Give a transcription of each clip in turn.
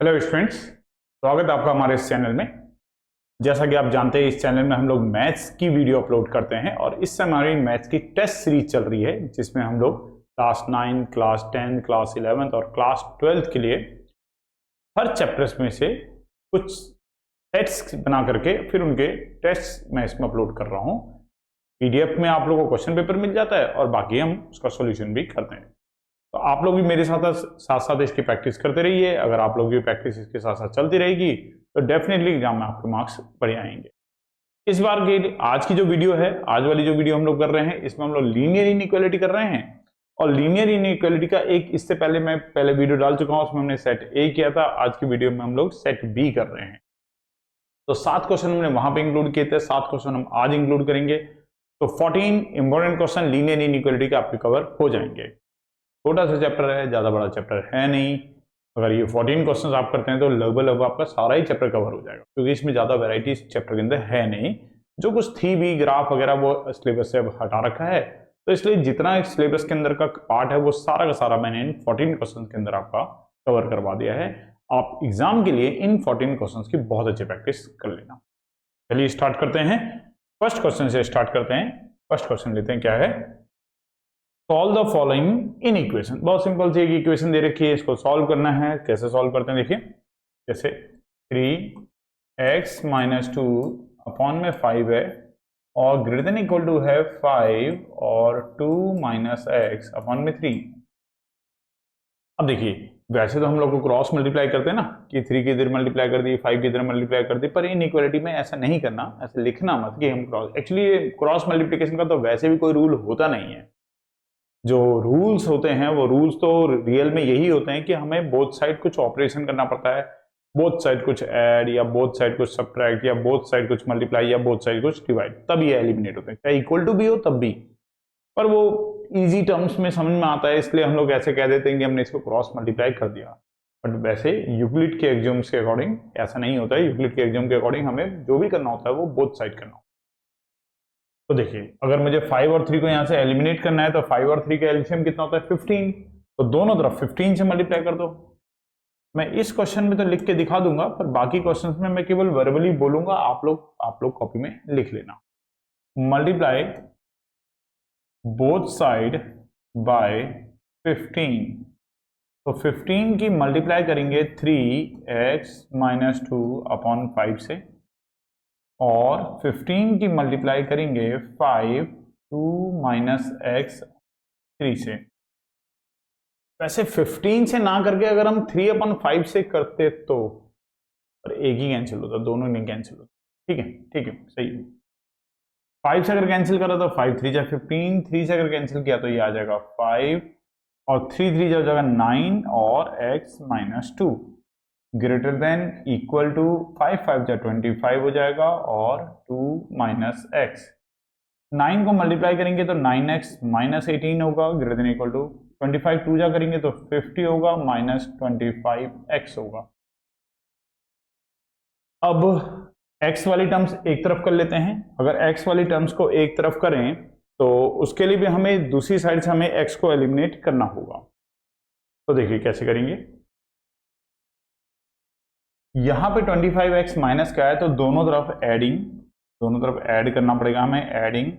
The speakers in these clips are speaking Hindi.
हेलो स्टूडेंट्स, स्वागत है आपका हमारे इस चैनल में। जैसा कि आप जानते हैं, इस चैनल में हम लोग मैथ्स की वीडियो अपलोड करते हैं और इस समय हमारी मैथ्स की टेस्ट सीरीज चल रही है, जिसमें हम लोग क्लास 9, क्लास 10, क्लास 11 और क्लास 12 के लिए हर चैप्टर्स में से कुछ सेट्स बना करके फिर उनके टेस्ट मैं इसमें अपलोड कर रहा हूँ। पीडीएफ में आप लोगों को क्वेश्चन पेपर मिल जाता है और बाकी हम उसका सोल्यूशन भी करते हैं। तो आप लोग भी मेरे साथ साथ साथ इसकी प्रैक्टिस करते रहिए। अगर आप लोग की प्रैक्टिस इसके साथ साथ चलती रहेगी तो डेफिनेटली एग्जाम में आपके मार्क्स बढ़िया आएंगे। इस बार की आज की जो वीडियो है, आज वाली जो वीडियो हम लोग कर रहे हैं, इसमें हम लोग लीनियर इनइक्वालिटी कर रहे हैं। और लीनियर इनइक्वालिटी का एक इससे पहले मैं वीडियो डाल चुका हूं, उसमें हमने सेट ए किया था। आज की वीडियो में हम लोग सेट बी कर रहे हैं। तो 7 क्वेश्चन हमने वहां पे इंक्लूड किए थे, 7 क्वेश्चन हम आज इंक्लूड करेंगे। तो 14 इंपॉर्टेंट क्वेश्चन लीनियर इनइक्वालिटी के आपके कवर हो जाएंगे। छोटा सा चैप्टर है, ज्यादा बड़ा चैप्टर है नहीं। अगर ये 14 क्वेश्चंस आप करते हैं तो लगभग आपका सारा ही चैप्टर कवर हो जाएगा, क्योंकि इसमें ज्यादा वैरायटी इस चैप्टर के अंदर है नहीं। जो कुछ थी भी ग्राफ वगैरह वो सिलेबस से अब हटा रखा है, तो इसलिए जितना सिलेबस के अंदर का पार्ट है वो सारा का सारा मैंने इन 14 क्वेश्चन के अंदर आपका कवर करवा दिया है। आप एग्जाम के लिए इन 14 क्वेश्चन की बहुत अच्छी प्रैक्टिस कर लेना। चलिए स्टार्ट करते हैं। फर्स्ट क्वेश्चन से स्टार्ट करते हैं। फर्स्ट क्वेश्चन लेते हैं, क्या है? Solve the following in equation. बहुत सिंपल सी एक इक्वेशन दे रखी है, इसको सॉल्व करना है। कैसे सॉल्व करते हैं देखिए, जैसे 3x माइनस 2 अपॉन में 5 है और ग्रेटर देन इक्वल टू है 5 और 2 माइनस एक्स अपॉन में 3। अब देखिए, वैसे तो हम लोग को क्रॉस मल्टीप्लाई करते हैं ना, कि 3 की इधर मल्टीप्लाई कर दी, 5 की इधर मल्टीप्लाई कर दी, पर इन इक्वालिटी में ऐसा नहीं करना। ऐसे लिखना मत कि हम क्रॉस, एक्चुअली क्रॉस मल्टीप्लिकेशन का तो वैसे भी कोई रूल होता नहीं है। जो रूल्स होते हैं वो रूल्स तो रियल में यही होते हैं कि हमें बोथ साइड कुछ ऑपरेशन करना पड़ता है। बोथ साइड कुछ ऐड या बोथ साइड कुछ सब्ट्रैक्ट या बोथ साइड कुछ मल्टीप्लाई या बोथ साइड कुछ डिवाइड, तब ये एलिमिनेट होते हैं। चाहे इक्वल टू भी हो तब भी, पर वो इजी टर्म्स में समझ में आता है, इसलिए हम लोग ऐसे कह देते हैं कि हमने इसको क्रॉस मल्टीप्लाई कर दिया। बट वैसे यूक्लिड के एग्जाम्स के अकॉर्डिंग ऐसा नहीं होता है। यूक्लिड के एग्जाम के अकॉर्डिंग हमें जो भी करना होता है वो बोथ साइड करना होता है। तो देखिए, अगर मुझे 5 और 3 को यहां से एलिमिनेट करना है तो 5 और 3 का एलसीएम कितना होता है? 15। तो दोनों तरफ 15 से मल्टीप्लाई कर दो। मैं इस क्वेश्चन में तो लिख के दिखा दूंगा, पर बाकी क्वेश्चंस में मैं केवल वर्बली बोलूंगा, आप लोग कॉपी में लिख लेना। Multiply both side by 15। तो 15 की मल्टीप्लाई करेंगे 3x माइनस 2 अपॉन 5 से, और 15 की मल्टीप्लाई करेंगे 5 2 माइनस एक्स 3 से। वैसे 15 से ना करके अगर हम 3 अपन 5 से करते तो, पर एक ही कैंसिल होता, दोनों नहीं कैंसिल होता। ठीक है, ठीक है, सही है। 5 से अगर कैंसिल करा तो 5 3 जा 15, 3 से अगर कैंसिल किया तो ये आ जाएगा 5 और 3 3 जा जाएगा 9 और x minus 2 greater than equal to 5 5 जा 25 हो जाएगा और 2 माइनस एक्स। 9 को मल्टीप्लाई करेंगे तो 9x माइनस 18 होगा, ग्रेटर देन इक्वल टू 25 2 जा करेंगे तो 50 होगा, माइनस 25x होगा। अब x वाली टर्म्स एक तरफ कर लेते हैं। अगर x वाली टर्म्स को एक तरफ करें तो उसके लिए भी हमें दूसरी साइड से हमें x को एलिमिनेट करना होगा। तो देखिए कैसे करेंगे। यहां पे 25x माइनस का है तो दोनों तरफ ऐड करना पड़ेगा हमें। एडिंग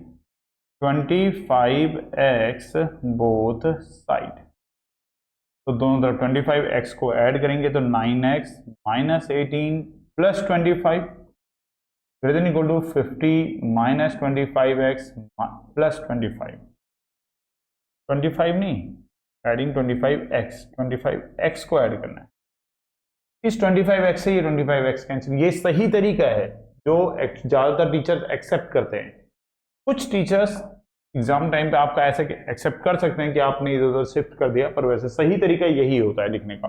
25x बोथ साइड, तो दोनों तरफ 25x को ऐड करेंगे तो 9x minus 18 plus 25 greater than equal to 50 minus 25x plus 25 नहीं, एडिंग 25x को ऐड करना है। इस 25x से ये 25x कैंसिल, ये सही तरीका है जो ज्यादातर टीचर्स एक्सेप्ट करते हैं। कुछ टीचर्स एग्जाम टाइम पे आपका ऐसे एक्सेप्ट कर सकते हैं कि आपने इधर उधर शिफ्ट कर दिया, पर वैसे सही तरीका यही होता है लिखने का।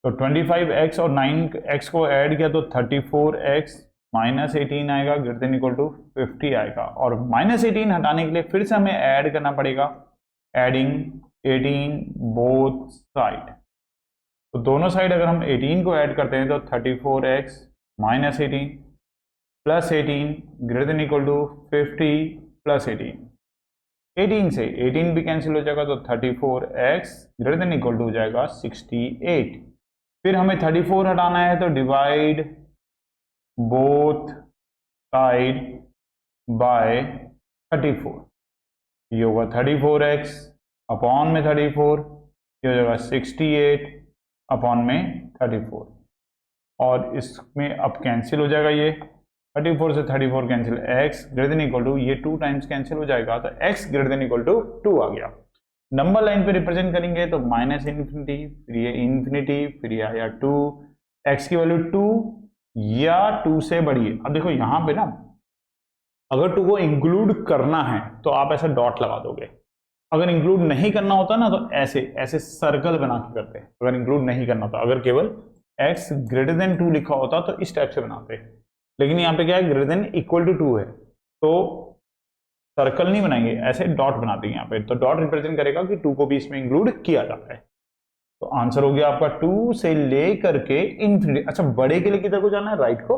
तो 25x और 9x को ऐड किया तो 34x माइनस 18 आएगा, ग्रेटर देन इक्वल टू 50 आएगा। और माइनस 18 हटाने के लिए फिर से हमें ऐड करना पड़ेगा, एडिंग 18 बोथ साइड। तो दोनों साइड अगर हम 18 को ऐड करते हैं तो 34x minus 18 plus 18 greater than equal to 50 plus 18। 18 से 18 भी कैंसिल हो जाएगा तो 34x greater than equal to हो जाएगा 68। फिर हमें 34 हटाना है, तो डिवाइड बोथ साइड बाय 34, ये होगा 34x अपॉन में 34, ये हो जाएगा 68 अपॉन में 34, और इसमें अब कैंसिल हो जाएगा, ये 34 से 34 cancel, x greater than equal to, ये 2 टाइम्स कैंसिल हो जाएगा, तो x greater than equal to 2 आ गया। नंबर लाइन पे रिप्रेजेंट करेंगे तो माइनस इन्फिनिटी, फिर ये इन्फिनिटी, फिर ये आया 2, x की वैल्यू 2 या 2 से बड़ी है। अब देखो यहाँ पे ना, अगर 2 को इंक्लूड करना है तो आप ऐसा डॉट लगा दोगे, अगर इंक्लूड नहीं करना होता ना तो ऐसे ऐसे सर्कल बना के करते हैं, अगर इंक्लूड नहीं करना होता, अगर केवल x ग्रेटर देन 2 लिखा होता तो इस टाइप से बनाते, लेकिन यहाँ पे क्या है, ग्रेटर देन इक्वल टू 2 है, तो सर्कल नहीं बनाएंगे, ऐसे डॉट बना देंगे यहाँ पे, तो डॉट रिप्रेजेंट करेगा कि 2 को भी इसमें इंक्लूड किया जाता है। तो आंसर हो गया आपका 2 से लेकर के इंफिनिटी। अच्छा, बड़े के लिए किधर को जाना है, राइट को,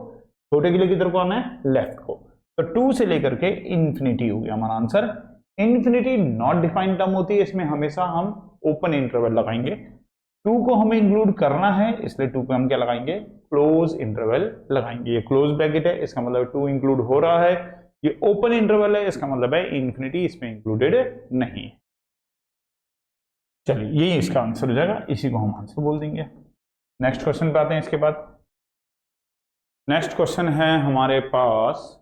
छोटे के लिए किधर को आना है, लेफ्ट को, तो 2 से लेकर के इंफिनिटी हो गया हमारा answer. Infinity not defined term होती है, इसमें हमेशा हम ओपन इंटरवल लगाएंगे, 2 को हमें इंक्लूड करना है, इसलिए 2 पे हम क्या लगाएंगे, क्लोज इंटरवल लगाएंगे। ये क्लोज ब्रैकेट है, इसका मतलब 2 इंक्लूड हो रहा है, ये ओपन इंटरवल है, इसका मतलब है इंफिनिटी इसमें इंक्लूडेड नहीं है। चलिए, यही इसका आंसर हो जाएगा, इसी को हम आंसर बोल देंगे। नेक्स्ट क्वेश्चन पे आते हैं। इसके बाद नेक्स्ट क्वेश्चन है हमारे पास,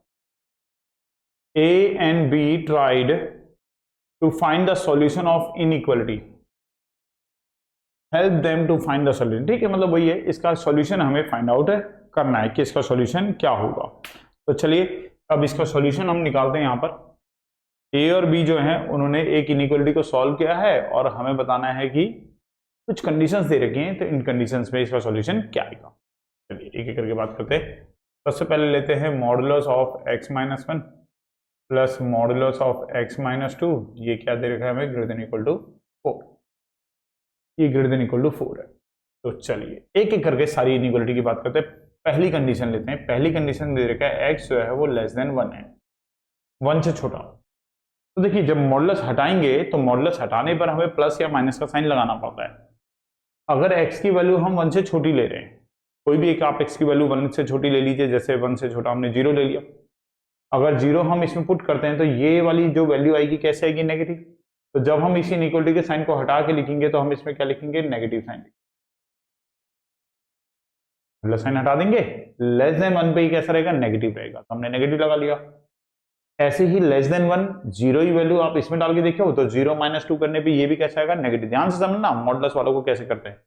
A and B tried to find the solution of inequality, help them to find the solution। ठीक है, मतलब वही है, इसका सॉल्यूशन हमें फाइंड आउट करना है कि इसका सॉल्यूशन क्या होगा। तो चलिए अब इसका सॉल्यूशन हम निकालते हैं। यहाँ पर A और B जो है उन्होंने एक इनइक्वालिटी को सॉल्व किया है और हमें बताना है कि कुछ कंडीशंस दे रखी हैं, तो इन कंडीशंस में इसका सॉल्यूशन क्या आएगा। चलिए एक एक करके बात करते हैं। सबसे पहले लेते हैं modulus of x minus 1 plus modulus of x minus 2, ये क्या दे रखा है हमें, ग्रेटर देन इक्वल टू 4, ये ग्रेटर देन इक्वल टू 4 है। तो चलिए एक एक करके सारी इनइक्वालिटी की बात करते हैं। पहली कंडीशन लेते हैं। पहली कंडीशन दे रखा है x जो है वो लेस देन 1 है, 1 से छोटा। तो देखिए जब मॉडुलस हटाएंगे तो मॉडुलस हटाने पर हमें प्लस या माइनस का साइन लगाना पड़ता है। अगर x की वैल्यू हम 1 से छोटी ले रहे हैं, कोई भी एक आप x की वैल्यू 1 से छोटी ले लीजिए, जैसे 1 से छोटा हमने 0 ले लिया, अगर 0 हम इसमें पुट करते हैं तो ये वाली जो वैल्यू आएगी कैसे आएगी, नेगेटिव। तो जब हम इसी इनइक्वालिटी के साइन को हटा के लिखेंगे तो हम इसमें क्या लिखेंगे, नेगेटिव साइन। प्लस साइन हटा देंगे, लेस देन 1 पे ही कैसा रहेगा, नेगेटिव रहेगा, तो हमने नेगेटिव लगा लिया। ऐसे ही लेस देन 1 0 ही वैल्यू आप इसमें डाल के देखो तो 0 माइनस 2 करने पे ये भी कैसा आएगा, नेगेटिव। ध्यान से समझना मॉडुलस वालों को कैसे करते हैं।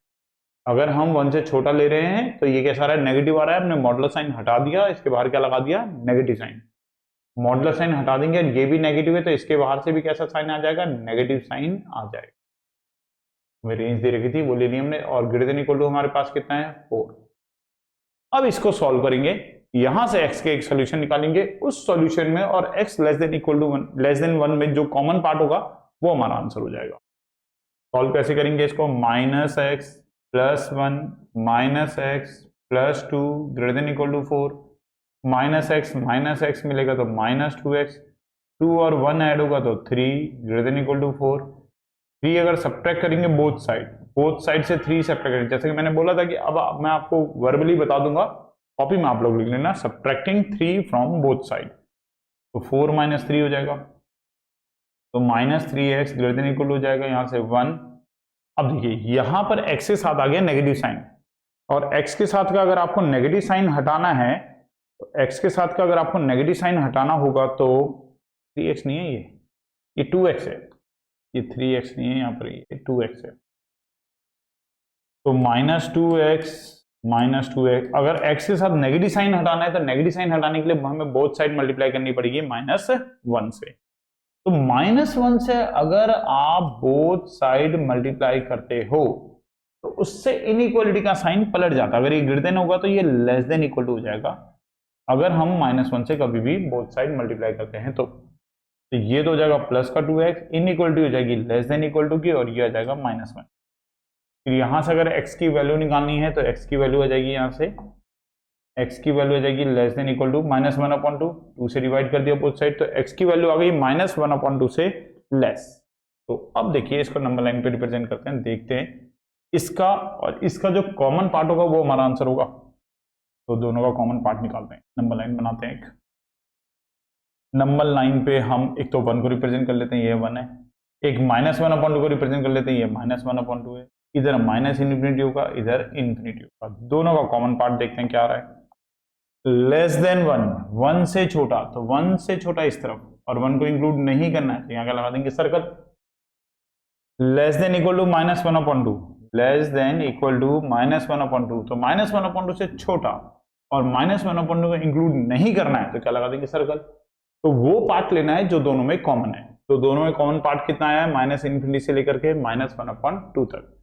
अगर हम 1 से छोटा ले रहे हैं तो ये कैसा आ रहा है, नेगेटिव आ रहा है, हमने मॉडुलस साइन हटा दिया, इसके बाहर क्या लगा दिया, नेगेटिव साइन। मॉडुलस साइन हटा देंगे, ये भी नेगेटिव है तो इसके बाहर से भी कैसा साइन आ जाएगा, नेगेटिव साइन आ जाएगा। हमें रेंज दे रखी थी वो ले ली हमने, और ग्रेटर देन इक्वल टू हमारे पास कितना है, 4। अब इसको सॉल्व करेंगे, यहां से x के एक सोल्यूशन निकालेंगे उस सॉल्यूशन में, और x less than equal to 1, less than 1 में जो कॉमन पार्ट होगा वो हमारा आंसर हो जाएगा। सॉल्व कैसे करेंगे इसको, minus x plus 1 minus x plus 2 greater than equal to 4, minus x मिलेगा तो माइनस 2x, 2 और 1 ऐड होगा तो 3 ग्रेटर देन इक्वल टू 4। 3 अगर सब्ट्रैक्ट करेंगे बोथ साइड से 3 सब्ट्रैक्ट करेंगे, जैसे कि मैंने बोला था कि अब मैं आपको वर्बली बता दूंगा, कॉपी में आप लोग लिख लेना, सब्ट्रैक्टिंग 3 फ्रॉम बोथ साइड, तो 4 माइनस 3 हो जाएगा, तो minus 3x greater than equal हो जाएगा यहाँ से 1। अब देखिए यहां पर x के साथ आ गया नेगेटिव साइन, और x के साथ का अगर आपको नेगेटिव साइन हटाना है, तो x के साथ का अगर आपको नेगेटिव साइन हटाना होगा तो 3x नहीं है, ये 2x है, ये 3x नहीं है, यहाँ पर ये 2x है, तो माइनस 2x। अगर x के साथ नेगेटिव साइन हटाना है तो नेगेटिव साइन हटाने के लिए हमें बोथ साइड मल्टीप्लाई करनी पड़ेगी -1 से। तो -1 से अगर आप बोथ साइड मल्टीप्लाई करते हो तो उससे इनइक्वालिटी का साइन पलट जाता है। अगर ये ग्रेटर देन होगा तो ये लेस देन इक्वल टू हो जाएगा, अगर हम -1 से कभी भी बोथ साइड मल्टीप्लाई करते हैं तो ये तो हो जाएगा प्लस का 2x, इनइक्वालिटी हो जाएगी लेस देन इक्वल टू की, और ये आ जाएगा -1। फिर यहां से अगर x की वैल्यू निकालनी है तो x की वैल्यू आ जाएगी, यहां से x की वैल्यू आ जाएगी लेस देन इक्वल टू -1/2, 2 से डिवाइड कर दिया बोथ साइड, तो x की वैल्यू आ गई -1/2 से लेस। तो अब देखिए इसको नंबर लाइन पे रिप्रेजेंट करते हैं, देखते हैं इसका और इसका जो कॉमन पार्ट होगा वो हमारा आंसर होगा। तो दोनों का कॉमन पार्ट निकालते हैं, नंबर लाइन बनाते हैं। एक नंबर लाइन पे हम एक तो 1 को रिप्रेजेंट कर लेते हैं, ये 1 है। एक -1/2 को रिप्रेजेंट कर लेते हैं, ये -1/2 है। इधर माइनस इन्फिनिटी होगा, इधर इन्फिनिटी होगा। दोनों का कॉमन पार्ट देखते हैं क्या आ रहा है। लेस देन 1, 1 से छोटा, तो 1 से छोटा इस तरफ, और 1 को इंक्लूड नहीं करना है तो यहाँ क्या लगा देंगे, circle. Less than equal to -1/2, less than equal to -1/2, तो -1/2 से छोटा और -1/2 को इंक्लूड नहीं करना है तो क्या लगा देंगे, सर्कल। तो वो पार्ट लेना है जो दोनों में कॉमन है। तो दोनों में कॉमन पार्ट कितना आया है, -∞ से लेकर के -1/2 तक।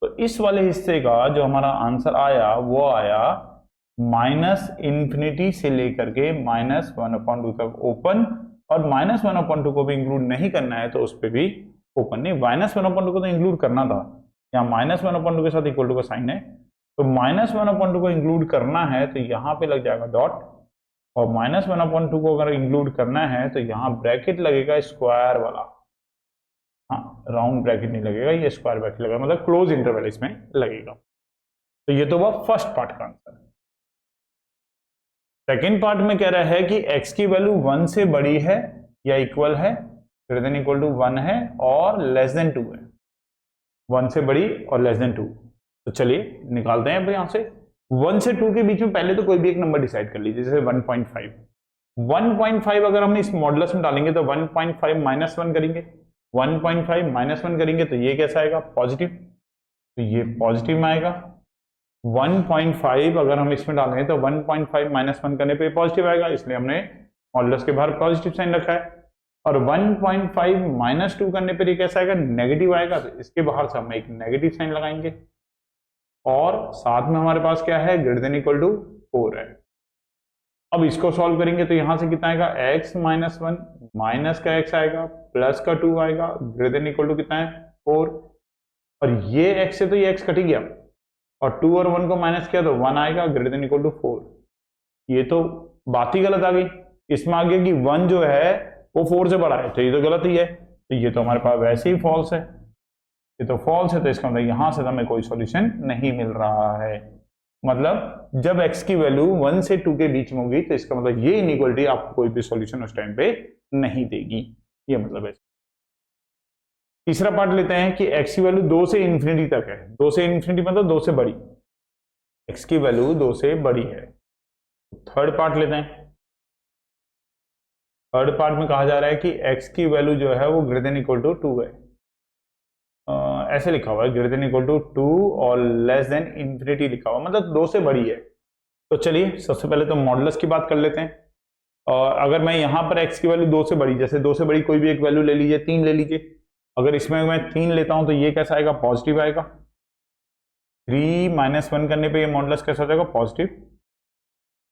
तो इस वाले हिस्से का जो हमारा आंसर आया वो आया -∞ से लेकर के -1/2 तक ओपन, और -1/2 को भी इंक्लूड नहीं करना है तो उस पर भी ओपन। नहीं, -1/2 को तो इंक्लूड करना था, यहाँ -1/2 के साथ इक्वल टू का साइन है, तो -1/2 को इंक्लूड करना है तो यहाँ पे लग जाएगा डॉट, और -1/2 को अगर इंक्लूड करना है तो यहाँ ब्रैकेट लगेगा स्क्वायर वाला। हाँ, राउंड ब्रैकेट नहीं लगेगा, ये स्क्वायर ब्रैकेट लगेगा, मतलब क्लोज इंटरवल इसमें लगेगा। तो ये तो वह फर्स्ट पार्ट का आंसर। सेकेंड पार्ट में कह रहा है कि x की वैल्यू 1 से बड़ी है या इक्वल है, ग्रेटर देन इक्वल टू 1 है और लेस देन 2 है। 1 से बड़ी और लेस देन 2। तो चलिए निकालते हैं अब यहां से। 1 से 2 के बीच में पहले तो कोई भी एक नंबर डिसाइड कर लीजिए, जैसे 1.5। 1.5 अगर हम इस मॉडुलस में डालेंगे तो 1.5 -1 करेंगे, 1.5 -1 करेंगे तो ये कैसा आएगा, पॉजिटिव, तो ये पॉजिटिव में आएगा। 1.5 अगर हम इसमें डालेंगे तो 1.5 -1 करने पे पॉजिटिव आएगा, इसलिए हमने मॉडुलस के बाहर पॉजिटिव साइन रखा है। और 1.5 -2 करने पर ये कैसा आएगा, नेगेटिव आएगा, तो इसके बाहर से हम एक नेगेटिव साइन लगाएंगे। और साथ में हमारे पास क्या है, ग्रेटर देन इक्वल टू 4 है। अब इसको सॉल्व करेंगे तो यहां से कितना आएगा, x -1 माइनस का x आएगा, प्लस का 2 आएगा, ग्रेटर देन इक्वल टू कितना है, 4। और ये x से तो ये x कट गया, और 2 और 1 को माइनस किया तो 1 आएगा, ग्रेटर देन इक्वल टू 4। ये तो बात ही गलत आ गई, इसमें आ गया कि 1 जो है वो 4 से बड़ा है, तो ये तो गलत ही है। तो ये तो हमारे पास वैसे ही फॉल्स है, ये तो फॉल्स है, तो इसका मतलब यहां से हमें कोई सॉल्यूशन नहीं मिल रहा है। मतलब जब x की वैल्यू 1 से 2 के बीच में होगी तो इसका मतलब ये इनइक्वालिटी आपको कोई भी सॉल्यूशन उस टाइम पे नहीं देगी, ये मतलब है। तीसरा पार्ट लेते हैं कि x की वैल्यू 2 से इन्फिनिटी तक है। 2 से इन्फिनिटी मतलब 2 से बड़ी, x की वैल्यू 2 से बड़ी है। थर्ड पार्ट लेते हैं। थर्ड पार्ट में कहा जा रहा है कि x की वैल्यू जो है वो ग्रेटर देन इक्वल टू 2 है। ऐसे लिखा हुआ है, ग्रेटर देन इक्वल टू 2 और लेस देन इन्फिनिटी लिखा हुआ, मतलब 2 से बड़ी है। तो चलिए सबसे पहले तो मॉडुलस की बात कर लेते हैं। और अगर मैं यहाँ पर x की वैल्यू 2 से बड़ी, जैसे 2 से बड़ी कोई भी एक वैल्यू ले लीजिए, 3 ले लीजिए, अगर इसमें मैं 3 लेता हूं तो ये कैसा आएगा, पॉजिटिव आएगा। 3 -1 करने पे ये मॉडुलस कैसा हो जाएगा, पॉजिटिव।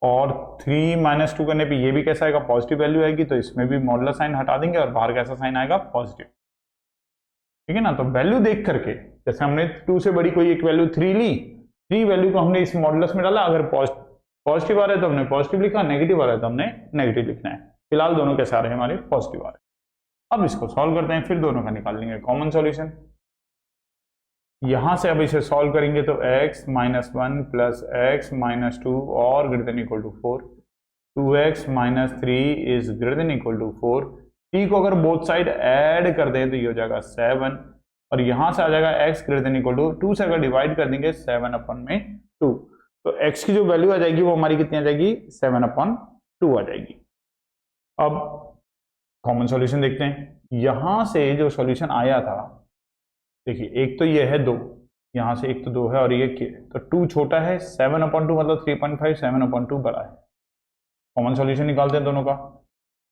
और 3 -2 करने पे ये भी कैसा आएगा, पॉजिटिव वैल्यू आएगी, तो इसमें भी मॉडुलस साइन हटा देंगे और बाहर कैसा साइन आएगा, पॉजिटिव। ठीक है ना। तो वैल्यू देख करके, जैसे हमने 2 से बड़ी कोई एक वैल्यू 3 ली, 3 वैल्यू को हमने इस मॉडुलस में डाला, अगर पॉजिटिव आ रहा है तो हमने पॉजिटिव लिखा, नेगेटिव आ रहा है तो हमने नेगेटिव लिखना है। फिलहाल दोनों कैसे आ रहे हैं, हमारे पॉजिटिव आ रहे हैं। अब इसको सॉल्व करते हैं, फिर दोनों का निकाल लेंगे कॉमन सॉल्यूशन। यहां से अब इसे सॉल्व करेंगे तो x -1 प्लस x -2 और greater than equal to 4, 2x -3 is greater than equal to 4। t को अगर बोथ साइड ऐड कर दें तो ये हो जाएगा 7, और यहां से आ जाएगा x greater than equal to 2 से अगर डिवाइड कर देंगे 7/2, तो x की जो वैल्यू आ जाएगी वो हमारी कितनी आ जाएगी, 7/2 आ जाएगी। अब कॉमन सॉल्यूशन देखते हैं। यहां से जो सॉल्यूशन आया था, देखिए एक तो ये है 2, यहां से एक तो 2 है और ये तो 2 छोटा है, 7/2 मतलब 3.5, 7/2 बड़ा है। कॉमन सॉल्यूशन निकालते हैं दोनों का।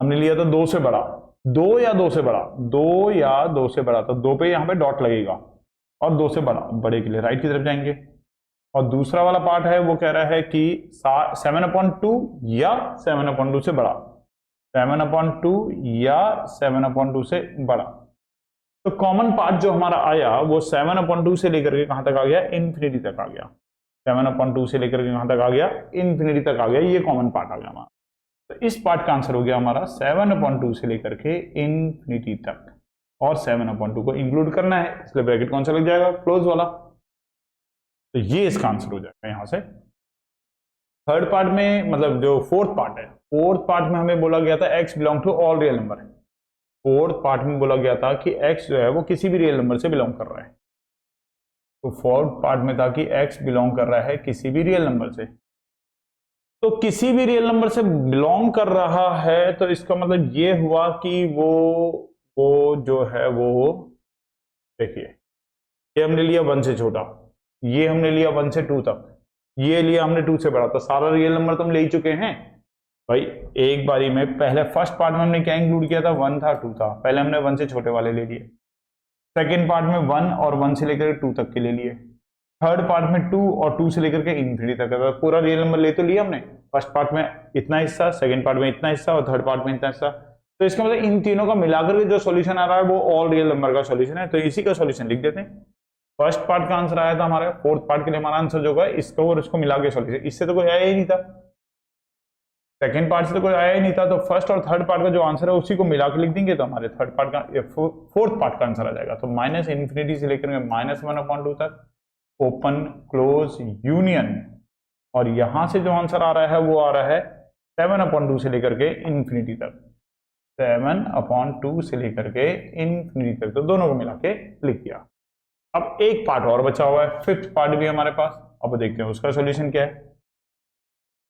हमने लिया था 2 से बड़ा, 2 या 2 से बड़ा, 2 या 2 से बड़ा, तो 2 पे यहाँ पे डॉट लगेगा, और 2 से बड़ा, बड़े के लिए राइट की तरफ जाएंगे। और दूसरा वाला पार्ट है वो कह रहा है कि 7/2 या 7/2 से बड़ा, 7/2 या 7/2 से बड़ा। तो कॉमन पार्ट जो हमारा आया वो 7/2 से लेकर के कहां तक आ गया, इन्फिनिटी तक आ गया। 7/2 से लेकर के कहां तक आ गया, इन्फिनिटी तक आ गया, ये कॉमन पार्ट आ गया हमारा। तो इस पार्ट का आंसर हो गया हमारा 7/2 से लेकर के इन्फिनिटी तक, और 7/2 को इंक्लूड करना है, इसलिए ब्रैकेट कौन सा लग जाएगा, क्लोज वाला। तो ये इसका आंसर हो जाएगा यहां से। थर्ड पार्ट में मतलब जो फोर्थ पार्ट है, फोर्थ पार्ट में हमें बोला गया था x belong to all real number. Fourth part में बोला गया था कि x जो है वो किसी भी रियल नंबर से बिलोंग कर रहा है। तो फोर्थ पार्ट में था कि x बिलोंग कर रहा है किसी भी रियल नंबर से। तो किसी भी रियल नंबर से बिलोंग कर रहा है तो इसका मतलब ये हुआ कि वो जो है वो, देखिए ये हमने लिया 1 से छोटा, ये हमने लिया 1 से 2 तक, ये लिया हमने 2 से बड़ा, तो सारा रियल नंबर तो हम ले ही चुके हैं भाई एक बारी में। पहले फर्स्ट पार्ट में हमने क्या इंक्लूड किया था, 1 था 2 था, पहले हमने 1 से छोटे वाले ले लिए। सेकेंड पार्ट में 1 और 1 से लेकर 2 तक के ले लिए। थर्ड पार्ट में 2 और 2 से लेकर के इंफिनिटी तक का पूरा रियल नंबर ले तो लिया हमने। फर्स्ट पार्ट में इतना हिस्सा, सेकंड पार्ट में इतना हिस्सा और थर्ड पार्ट में इतना हिस्सा। तो इसका मतलब इन तीनों का मिलाकर के जो सॉल्यूशन आ रहा है वो ऑल रियल नंबर का सॉल्यूशन है। तो इसी का सॉल्यूशन लिख देते हैं। फर्स्ट पार्ट का आंसर आया था हमारे, फोर्थ पार्ट के लिए हमारा आंसर जो होगा इसको और इसको मिला के सॉल्यूशन, इससे तो कोई आया ही नहीं था, सेकंड पार्ट से तो कोई आया ही नहीं था। तो फर्स्ट और थर्ड पार्ट का जो आंसर है उसी को मिला के लिख देंगे तो हमारे थर्ड पार्ट का फोर्थ पार्ट का आंसर आ जाएगा। तो माइनस इन्फिनिटी से लेकर -1/2 तक ओपन क्लोज यूनियन, और यहां से जो आंसर आ रहा है वो आ रहा है 7/2 से लेकर के इंफिनिटी तक, 7/2 से लेकर के इंफिनिटी तक। तो दोनों को मिला के लिख दिया। अब एक पार्ट और बचा हुआ है, फिफ्थ पार्ट भी हमारे पास। अब देखते हैं उसका सॉल्यूशन क्या है।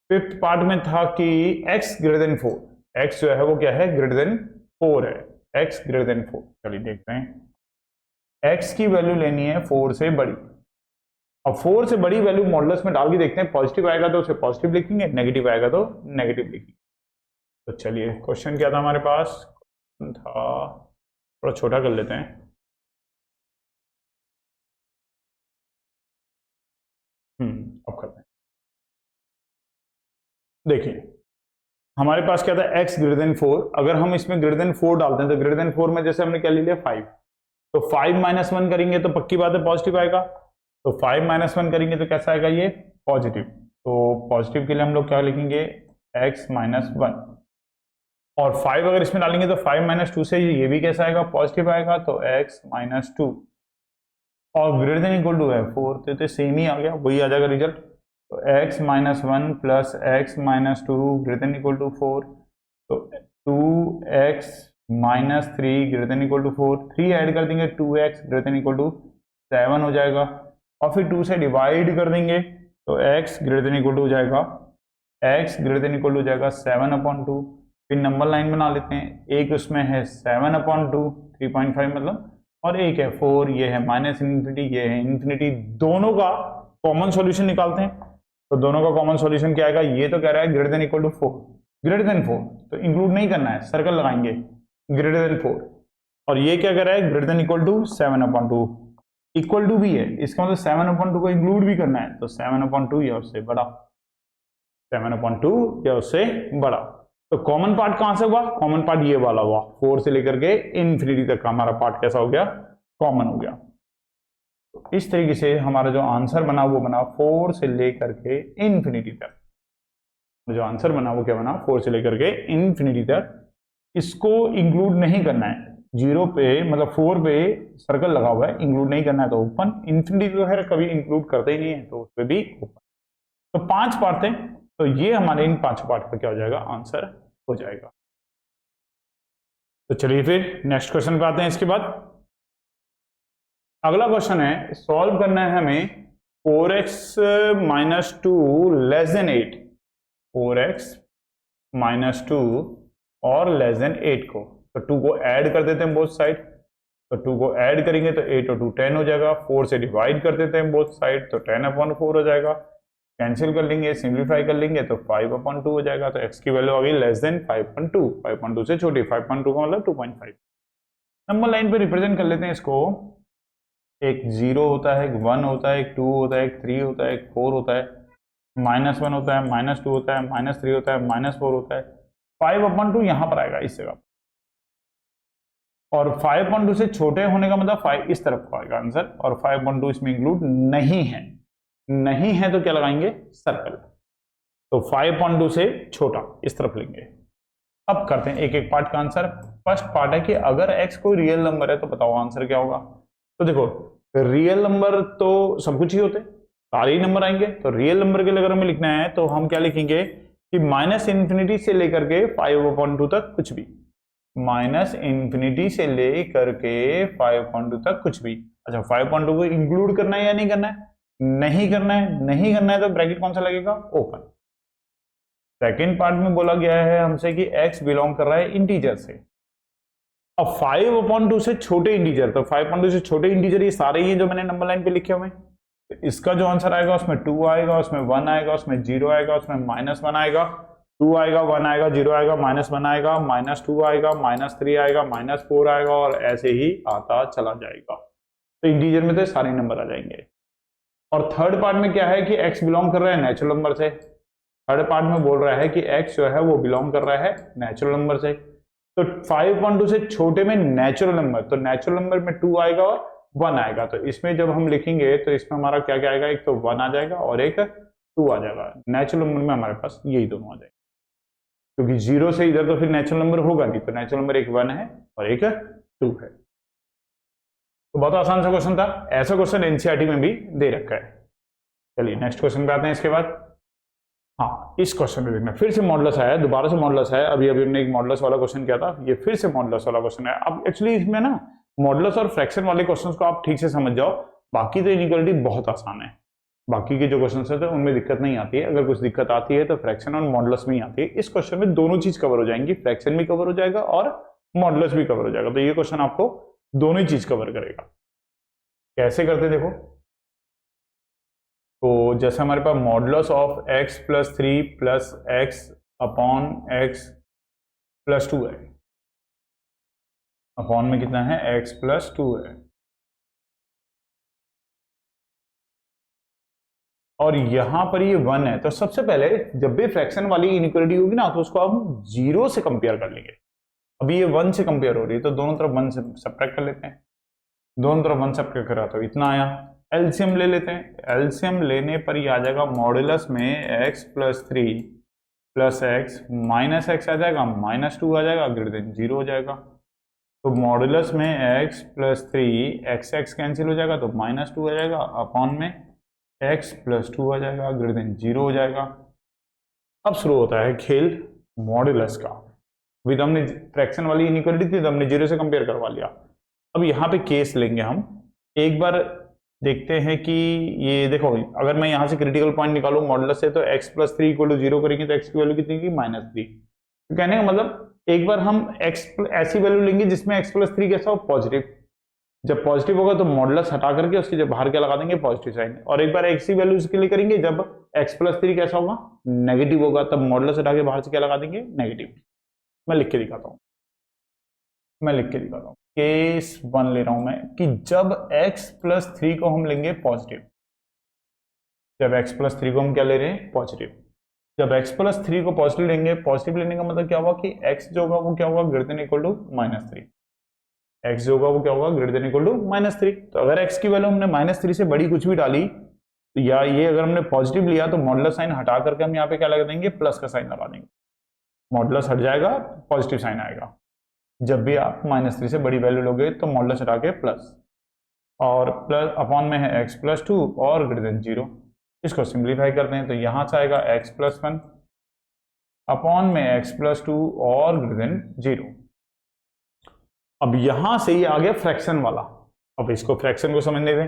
फिफ्थ पार्ट में था कि x ग्रेटर देन 4, x जो है वो क्या है, ग्रेटर देन 4 है, x ग्रेटर देन 4। चलिए देखते हैं, x की वैल्यू लेनी है 4 से बड़ी। अब 4 से बड़ी वैल्यू मॉडुलस में डाल के देखते हैं, पॉजिटिव आएगा तो उसे पॉजिटिव लिखेंगे, नेगेटिव आएगा तो नेगेटिव लिखेंगे। तो चलिए क्वेश्चन क्या था हमारे पास, था थोड़ा छोटा कर लेते हैं। अब करते हैं। देखिए हमारे पास क्या था, x ग्रेटर देन 4। अगर हम इसमें ग्रेटर देन 4 डालते हैं तो ग्रेटर देन 4 में जैसे हमने क्या ले लिया 5, तो 5 - 1 करेंगे तो पक्की बात है पॉजिटिव आएगा। तो 5 - 1 करेंगे तो कैसा आएगा, ये पॉजिटिव। तो पॉजिटिव के लिए हम लोग क्या लिखेंगे, x - 1। और 5 अगर इसमें डालेंगे तो 5 - 2 से ये भी कैसा आएगा, पॉजिटिव आएगा, तो x - 2। और ग्रेटर देन इक्वल टू है 4, तो सेम ही आ गया, वही आ जाएगा रिजल्ट। तो x - 1 plus x - 2 greater than equal to 4, तो 2x - 3 greater than equal to 4, 3 add कर देंगे, 2x greater than equal to 7 हो जाएगा। और फिर 2 से डिवाइड कर देंगे तो x greater than equal to हो जाएगा, x greater than equal to हो जाएगा 7/2। फिर नंबर लाइन बना लेते हैं, एक उसमें है 7/2 3.5 मतलब, और एक है 4, ये है -इन्फिनिटी, ये है इन्फिनिटी। दोनों का कॉमन सॉल्यूशन निकालते हैं। तो दोनों का कॉमन सॉल्यूशन क्या आएगा, ये तो कह रहा है greater than equal to 4, greater than 4 तो इंक्लूड नहीं करना है, सर्कल लगाएंगे ग्रेटर देन 4। और ये क्या कह रहा है, greater than equal to 7/2, equal to भी है, इसका मतलब 7/2 को इंक्लूड भी करना है। तो 7/2 या उससे बड़ा, 7/2 या उससे बड़ा। तो कॉमन पार्ट कहां से हुआ, कॉमन पार्ट ये वाला हुआ, 4 से लेकर के इन्फिनिटी तक का हमारा पार्ट कैसा हो गया, कॉमन हो गया। तो इस तरीके से हमारा जो आंसर बना वो बना 4 से लेकर के इन्फिनिटी तक। जो आंसर बना वो क्या बना, 4 से लेकर के इन्फिनिटी तक। इसको इंक्लूड नहीं करना है, 0 पे मतलब 4 पे सर्कल लगा हुआ है, इंक्लूड नहीं करना है तो ओपन, इन्फिनिटी तो खैर कभी इंक्लूड करते ही नहीं है तो उस पर भी ओपन। तो 5 पार्ट थे, तो ये हमारे इन 5 पार्ट का क्या हो जाएगा, आंसर हो जाएगा। तो चलिए फिर नेक्स्ट क्वेश्चन पे आते हैं। इसके बाद अगला क्वेश्चन है, सॉल्व करना है हमें 4x - 2 लेस देन 8, 4x - 2 और लेस देन 8 को। तो 2 को ऐड कर देते हैं बोथ साइड, तो 2 को ऐड करेंगे तो 8 और 2 10 हो जाएगा। 4 से डिवाइड कर देते हैं बोथ साइड, तो 10/4 हो जाएगा। कैंसिल कर लेंगे, सिंप्लीफाई कर लेंगे तो 5/2 हो जाएगा। तो x की वैल्यू आ गई लेस देन 5/2, 5/2 से छोटी, 5/2 का मतलब 2.5। नंबर लाइन पे रिप्रेजेंट कर लेते हैं इसको, एक 0 होता है, एक 1 होता है, एक 2 होता है, एक 3 होता है, एक 4 होता है, -1 होता है, -2 होता है, -3 होता है, -4 होता है। 5/2 यहां पर आएगा इस जगह, और 5/2 से छोटे होने का मतलब 5 इस तरफ को आएगा आंसर, और 5/2 इसमें इंक्लूड नहीं है, नहीं है तो क्या लगाएंगे, सर्कल। तो 5/2 से छोटा इस तरफ लेंगे। अब करते हैं एक एक पार्ट का आंसर। फर्स्ट पार्ट है कि अगर x कोई रियल नंबर है तो बताओ आंसर क्या होगा। तो देखो रियल नंबर तो सब कुछ ही होते, सारे ही नंबर आएंगे। तो रियल नंबर के लिए अगर हमें लिखना है तो हम क्या लिखेंगे कि -∞ से लेकर के 5/2 तक कुछ भी, -∞ से लेकर के 5/2 तक कुछ भी। अच्छा 5/2 को इंक्लूड करना है या नहीं करना है? नहीं करना है। नहीं करना है तो ब्रैकेट कौन सा लगेगा? ओपन। सेकेंड पार्ट में बोला गया है हमसे कि x बिलोंग कर रहा है इंटीजर से। अब 5/2 से छोटे इंटीजर, तो 5/2 से छोटे इंटीजर ये सारे ही जो मैंने नंबर लाइन पे लिखे हुए हैं, तो इसका जो आंसर आएगा उसमें 2 आएगा, उसमें 1 आएगा, उसमें 0 आएगा, उसमें -1 आएगा, 2 आएगा, 1 आएगा, 0 आएगा, -1 आएगा, -2 आएगा, -3 आएगा, -4 आएगा, और ऐसे ही आता चला जाएगा। तो इंटीजर में तो सारे नंबर आ जाएंगे। और थर्ड पार्ट में क्या है कि x बिलोंग कर रहा है नेचुरल नंबर से। थर्ड पार्ट में बोल रहा है कि x जो है वो बिलोंग कर रहा है नेचुरल नंबर से। तो 5/2 से छोटे में नेचुरल नंबर, तो नेचुरल नंबर में 2 आएगा और 1 आएगा। तो इसमें जब हम लिखेंगे तो इसमें हमारा क्या क्या आएगा? एक तो 1 आ जाएगा और एक 2 आ जाएगा। नेचुरल नंबर में हमारे पास यही दोनों आ जाएंगे, क्योंकि 0 से इधर तो फिर नेचुरल नंबर होगा नहीं। तो नेचुरल नंबर एक 1 है और एक 2 है। तो बहुत आसान सा क्वेश्चन था। ऐसा क्वेश्चन एनसीईआरटी में भी दे रखा है। चलिए नेक्स्ट क्वेश्चन पे आते हैं। इसके बाद हाँ, इस क्वेश्चन में देखना फिर से मॉडुलस आया, दोबारा से मॉडुलस है। अभी हमने एक मॉडुलस वाला क्वेश्चन किया था, ये फिर से मॉडुलस वाला क्वेश्चन है। अब एक्चुअली इसमें ना मॉडुलस और फ्रैक्शन वाले क्वेश्चंस को आप ठीक से समझ जाओ, बाकी तो इनइक्वालिटी बहुत आसान है। बाकी के जो क्वेश्चन है उनमें दिक्कत नहीं आती है। अगर कुछ दिक्कत आती है तो फ्रैक्शन और मॉडुलस में ही आती है। इस क्वेश्चन में दोनों चीज कवर हो जाएंगी, फ्रैक्शन भी कवर हो जाएगा और मॉडुलस भी कवर हो जाएगा। तो ये क्वेश्चन आपको दोनों ही चीज कवर करेगा। कैसे करते देखो, तो जैसे हमारे पास modulus of x + 3 + x upon x + 2 है। अपॉन में कितना है? x + 2 है। और यहां पर ये 1 है। तो सबसे पहले जब भी फ्रैक्शन वाली इनइक्वालिटी होगी ना, तो उसको हम 0 से कंपेयर कर लेंगे। अभी ये 1 से कंपेयर हो रही है, तो दोनों तरफ 1 से सब्ट्रैक्ट कर लेते हैं। दोनों तरफ 1 सब्ट्रैक्ट करा तो इतना आया। एलसीएम ले लेते हैं। एलसीएम लेने पर ये आ जाएगा मॉडुलस में x + 3 + x - x आ जाएगा, -2 आ जाएगा, > 0 हो जाएगा। तो मॉडुलस में x + 3 x कैंसिल हो जाएगा, तो -2 आ जाएगा, अपॉन में x + 2 आ जाएगा, > 0 हो जाएगा। अब शुरू होता है खेल मॉडुलस का। अभी तो हमने फ्रैक्शन वाली इनइक्वालिटी थी तो हमने 0 से कंपेयर करवा लिया। अब यहाँ पे केस लेंगे हम एक बार, देखते हैं कि ये देखो, अगर मैं यहाँ से क्रिटिकल पॉइंट निकालूं मॉडुलस से, तो x + 3 = 0 करेंगे तो x की वैल्यू कितनी की? -3। तो कहने का मतलब एक बार हम x ऐसी वैल्यू लेंगे जिसमें x + 3 कैसा हो? पॉजिटिव। जब पॉजिटिव होगा तो मॉडुलस हटा करके उसके जब बाहर क्या लगा देंगे? Positive sign. और एक बार x की वैल्यू इसके लिए करेंगे जब x + 3 कैसा होगा? नेगेटिव होगा, तब मॉडुलस हटा के बाहर से क्या लगा देंगे? नेगेटिव। मैं लिख के दिखाता हूँ, केस 1 ले रहा हूं मैं कि जब x + 3 को हम लेंगे पॉजिटिव, जब x + 3 को हम क्या ले रहे हैं? पॉजिटिव। जब x + 3 को पॉजिटिव लेंगे, पॉजिटिव लेने का मतलब क्या होगा कि x जो होगा वो क्या होगा? > -3। x जो होगा वो क्या होगा? > -3। तो अगर x की वैल्यू हमने -3 से बड़ी कुछ भी डाली, तो या ये अगर हमने पॉजिटिव लिया तो मॉडुलस साइन हटा करके हम यहाँ पे क्या लगा देंगे? प्लस का साइन लगा देंगे। मॉडुलस हट जाएगा, पॉजिटिव साइन आएगा। जब भी आप -3 से बड़ी वैल्यू लोगे तो मॉडुलस हटा के प्लस, और प्लस अपॉन में है x + 2 और > 0। इसको सिंप्लीफाई करते हैं तो यहां से आएगा x + 1 अपॉन में x + 2 और > 0। अब यहां से ये आ गया फ्रैक्शन वाला। अब इसको फ्रैक्शन को समझने दें।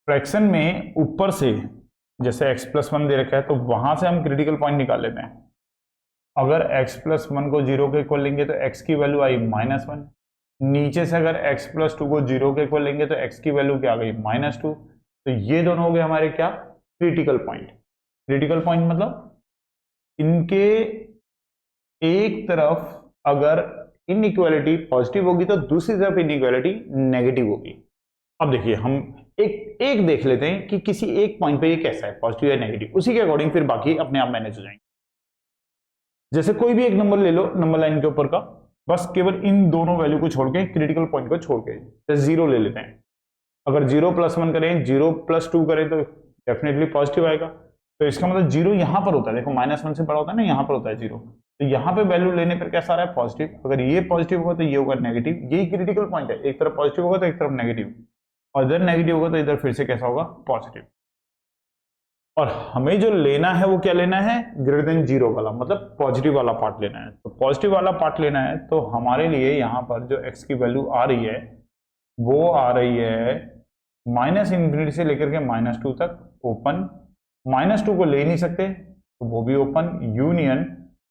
फ्रैक्शन में ऊपर से जैसे x + 1 दे रखा है, तो वहां से हम क्रिटिकल पॉइंट निकाल लेते हैं। अगर x + 1 को 0 के इक्वल लेंगे तो x की वैल्यू आई -1। नीचे से अगर x + 2 को 0 के इक्वल लेंगे तो x की वैल्यू क्या आ गई? -2। तो ये दोनों हो गए हमारे क्या? Critical point. क्रिटिकल पॉइंट मतलब इनके एक तरफ अगर इनइक्वालिटी पॉजिटिव होगी तो दूसरी तरफ इनइक्वालिटी नेगेटिव होगी। अब देखिए हम एक देख लेते हैं कि किसी एक पॉइंट पे ये कैसा है, पॉजिटिव या नेगेटिव। उसी के अकॉर्डिंग फिर बाकी अपने आप मैनेज हो जाएंगे। जैसे कोई भी एक नंबर ले लो नंबर लाइन के ऊपर का, बस केवल इन दोनों वैल्यू को छोड़ के, क्रिटिकल पॉइंट को छोड़ के, जैसे 0 ले लेते हैं। अगर 0 + 1 करें, 0 + 2 करें तो डेफिनेटली पॉजिटिव आएगा। तो इसका मतलब 0 यहां पर होता है, देखो -1 से बड़ा होता है ना, यहां पर होता है 0। तो यहां पे वैल्यू लेने पर कैसा आ रहा है? पॉजिटिव। अगर ये पॉजिटिव होगा तो ये होगा नेगेटिव। यही क्रिटिकल पॉइंट है, एक तरफ पॉजिटिव होगा तो एक तरफ नेगेटिव, और इधर नेगेटिव होगा तो इधर फिर से कैसा होगा? पॉजिटिव। और हमें जो लेना है वो क्या लेना है, ग्रेटर देन जीरो वाला, मतलब पॉजिटिव वाला पार्ट लेना है। तो पॉजिटिव वाला पार्ट लेना है तो हमारे लिए यहाँ पर जो x की वैल्यू आ रही है वो आ रही है -∞ से लेकर के -2 तक ओपन, -2 को ले नहीं सकते तो वो भी ओपन, यूनियन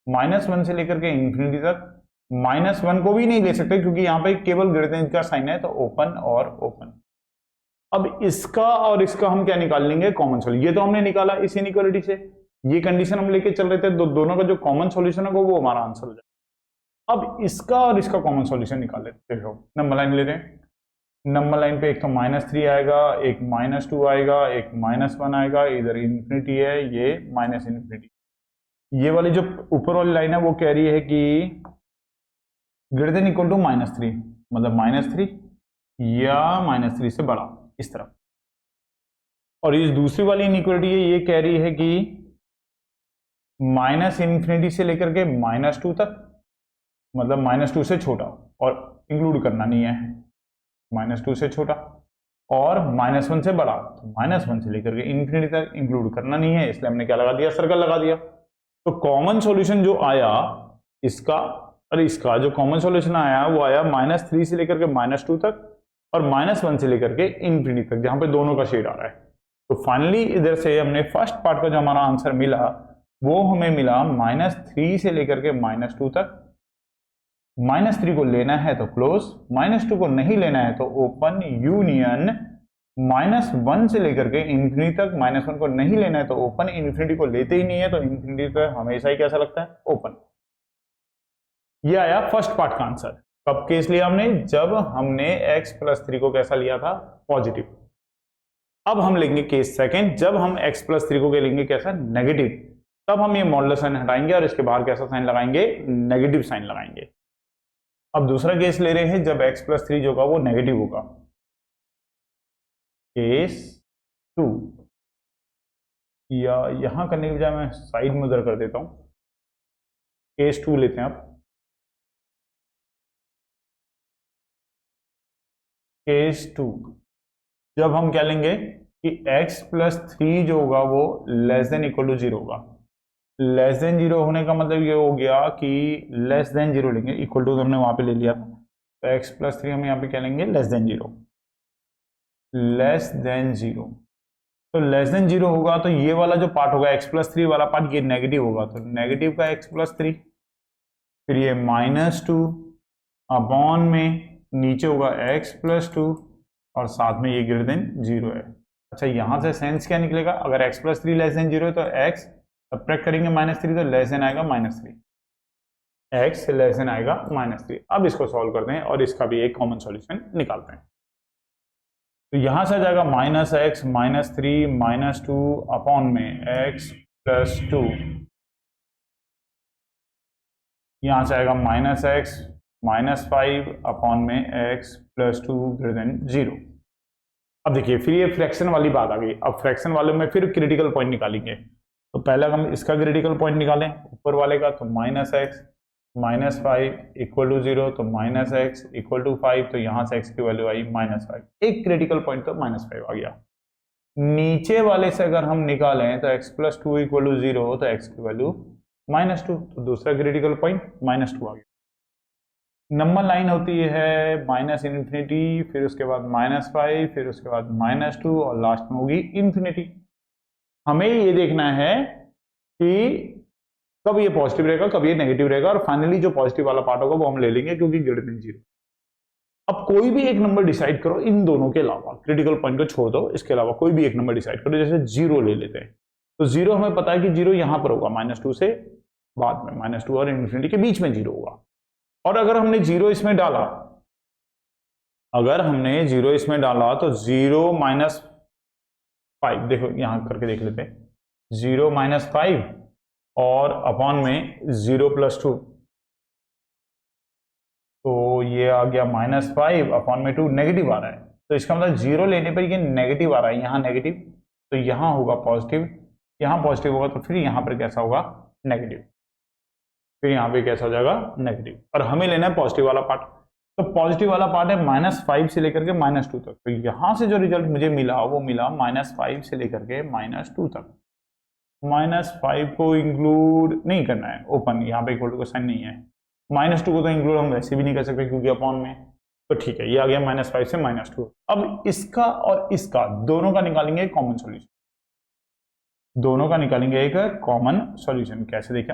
-1 से लेकर के इंफिनिटी तक, -1 को भी नहीं ले सकते क्योंकि यहाँ पे केवल ग्रेटर देन का साइन है, तो ओपन और ओपन। अब इसका और इसका हम क्या निकाल लेंगे, कॉमन सॉल्यूशन। ये तो हमने निकाला इस इनइक्वालिटी से, ये कंडीशन हम लेके चल रहे थे, दोनों का जो कॉमन सॉल्यूशन है वो हमारा आंसर हो जाएगा। अब इसका और इसका कॉमन सॉल्यूशन निकाल लेते हैं। देखो नंबर लाइन ले रहे हैं, नंबर लाइन पे एक तो -3 आएगा, एक -2 आएगा, एक -1 आएगा, इधर इंफिनिटी है, ये -∞। ये वाली जो ऊपर वाली लाइन है वो कह रही है कि ग्रेटर देन इक्वल टू -3, मतलब -3 या -3 से बड़ा, इस तरफ। और ये दूसरी वाली इनइक्वालिटी है, ये कह रही है कि -∞ से लेकर के -2 तक, मतलब -2 से छोटा, और इंक्लूड करना नहीं है, -2 से छोटा, और -1 से बड़ा, तो -1 से लेकर के इंफिनिटी तक इंक्लूड करना नहीं है, इसलिए हमने क्या लगा दिया, सर्कल लगा दिया। तो कॉमन सॉल्यूशन जो आया इसका और इसका, जो कॉमन सॉल्यूशन आया वो आया -3 से लेकर के -2 तक और -1 से लेकर के इंफिनिटी तक, जहां पे दोनों का शेड आ रहा है। तो फाइनली इधर से हमने फर्स्ट पार्ट का जो हमारा आंसर मिला वो हमें मिला -3 से लेकर के -2 तक। -3 को लेना है तो क्लोज, -2 को नहीं लेना है तो ओपन, यूनियन -1 से लेकर के इंफिनिटी तक, -1 को नहीं लेना है तो ओपन, इंफिनिटी को लेते ही नहीं है तो इंफिनिटी तक हमेशा ही कैसा लगता है, ओपन। ये आया फर्स्ट पार्ट का आंसर। कब केस लिया हमने, जब हमने x+3 को कैसा लिया था, पॉजिटिव। अब हम लेंगे केस सेकंड, जब हम x+3 को लेंगे कैसा, नेगेटिव। तब हम ये मॉडुलस साइन हटाएंगे और इसके बाहर कैसा साइन लगाएंगे, नेगेटिव साइन लगाएंगे। अब दूसरा केस ले रहे हैं जब x+3 जो होगा वो नेगेटिव होगा, केस 2, या यहां करने के बजाय मैं साइड में उधर कर देता हूं, केस 2 लेते हैं। अब केस 2, जब हम क्या लेंगे कि x+3 जो होगा वो लेस देन इक्वल टू 0 होगा। लेस देन 0 होने का मतलब ये हो गया कि लेस देन 0 लेंगे, इक्वल टू तो हमने वहां पे ले लिया था, तो x+3 हम यहाँ पे क्या लेंगे, लेस देन 0, लेस देन 0। तो लेस देन 0 होगा तो ये वाला जो पार्ट होगा x+3 वाला पार्ट, ये नेगेटिव होगा, तो नेगेटिव का x+3, फिर ये -2 अपॉन में नीचे होगा x+2 और साथ में ये ग्रेटर देन 0 है। अच्छा, यहां से सेंस क्या निकलेगा, अगर x+3 लेस देन 0 है तो x सब्ट्रैक्ट करेंगे -3 तो लेस देन आएगा -3, x लेस देन आएगा -3। अब इसको सॉल्व करते हैं और इसका भी एक कॉमन सॉल्यूशन निकालते हैं। तो यहां से आ जाएगा -x -3 -2 अपॉन में x+2, यहां से आएगा -x -5 अपॉन में x+2 ग्रेटर देन 0। अब देखिए फिर ये फ्रैक्शन वाली बात आ गई। अब फ्रैक्शन वाले में फिर क्रिटिकल पॉइंट निकालेंगे। तो पहले हम इसका क्रिटिकल पॉइंट निकालें ऊपर वाले का, तो -x -5 इक्वल टू 0, तो -x इक्वल टू 5, तो यहां से x की वैल्यू आई -5। एक क्रिटिकल पॉइंट तो -5 आ गया। नीचे वाले से अगर हम निकालें तो x+2 इक्वल टू 0, तो x की वैल्यू -2, तो दूसरा क्रिटिकल पॉइंट -2 आ गया। नंबर लाइन होती है -∞, फिर उसके बाद -5, फिर उसके बाद -2 और लास्ट में होगी इंफिनिटी। हमें ये देखना है कि कब ये पॉजिटिव रहेगा, कब ये नेगेटिव रहेगा, और फाइनली जो पॉजिटिव वाला पार्ट होगा वो हम ले लेंगे क्योंकि ग्रेटर देन 0। अब कोई भी एक नंबर डिसाइड करो इन दोनों के अलावा, क्रिटिकल पॉइंट को छोड़ दो, इसके अलावा कोई भी एक नंबर डिसाइड करो। जैसे 0 ले लेते हैं, तो 0 हमें पता है कि 0 यहां पर होगा, -2 से बाद में, -2 और इंफिनिटी के बीच में 0 होगा। और अगर हमने 0 इसमें डाला, अगर हमने 0 इसमें डाला तो 0 -5, देखो यहां करके देख लेते हैं, 0 -5 और अपॉन में 0+2, तो ये आ गया -5 अपॉन में 2, नेगेटिव आ रहा है। तो इसका मतलब 0 लेने पर ये नेगेटिव आ रहा है, यहाँ नेगेटिव, तो यहाँ होगा पॉजिटिव, यहाँ पॉजिटिव होगा तो फिर यहाँ पर कैसा होगा, नेगेटिव, फिर यहाँ पे कैसा हो जाएगा, नेगेटिव। और हमें लेना है पॉजिटिव वाला पार्ट, तो पॉजिटिव वाला पार्ट है -5 से लेकर के -2 तक। तो यहाँ से जो रिजल्ट मुझे मिला वो मिला -5 से लेकर के -2 तक। -5 को इंक्लूड नहीं करना है, ओपन, यहाँ पे इक्वल टू का साइन नहीं है। -2 को तो इंक्लूड हम वैसे भी नहीं कर सकते क्योंकि अपॉन में, तो ठीक है, ये आ गया -5 से -2। अब इसका और इसका दोनों का निकालेंगे कॉमन सॉल्यूशन, दोनों का निकालेंगे एक कॉमन सॉल्यूशन। कैसे देखें,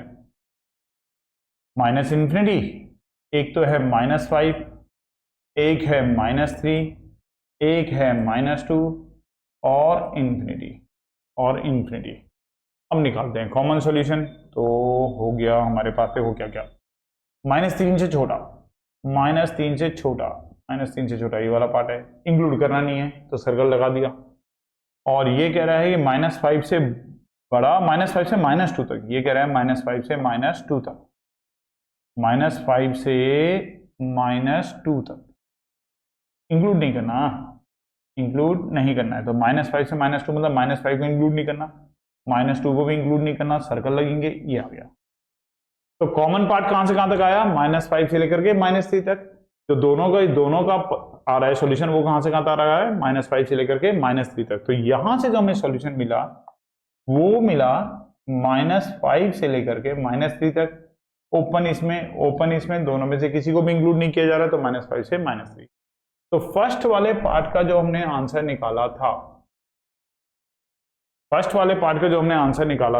-∞, एक तो है -5, एक है -3, एक है -2 और इन्फिनिटी। अब निकालते हैं कॉमन सॉल्यूशन। तो हो गया हमारे पास, देखो क्या क्या, -3 से छोटा, -3 से छोटा, -3 से छोटा ये वाला पार्ट है, इंक्लूड करना नहीं है तो सर्कल लगा दिया। और ये कह रहा है कि -5 से बड़ा, -5 से -2 तक, ये कह रहा है -5 से -2 तक, -5 से -2 तक इंक्लूड नहीं करना, इंक्लूड नहीं करना है। तो -5 से -2 मतलब -5 को इंक्लूड नहीं करना, -2 को भी इंक्लूड नहीं करना, सर्कल लगेंगे, ये आ गया। तो कॉमन पार्ट कहां से कहां तक आया, -5 से लेकर के -3 तक। तो दोनों का आ रहा है सॉल्यूशन, वो कहां से कहां तक आ रहा है, -5 से लेकर के -3 तक। तो यहां से जो हमें सॉल्यूशन मिला वो मिला -5 से लेकर के -3 तक, ओपन इसमें दोनों में से किसी को भी इंक्लूड नहीं किया जा रहा, तो -5 से -3। तो फर्स्ट वाले पार्ट का जो हमने आंसर निकाला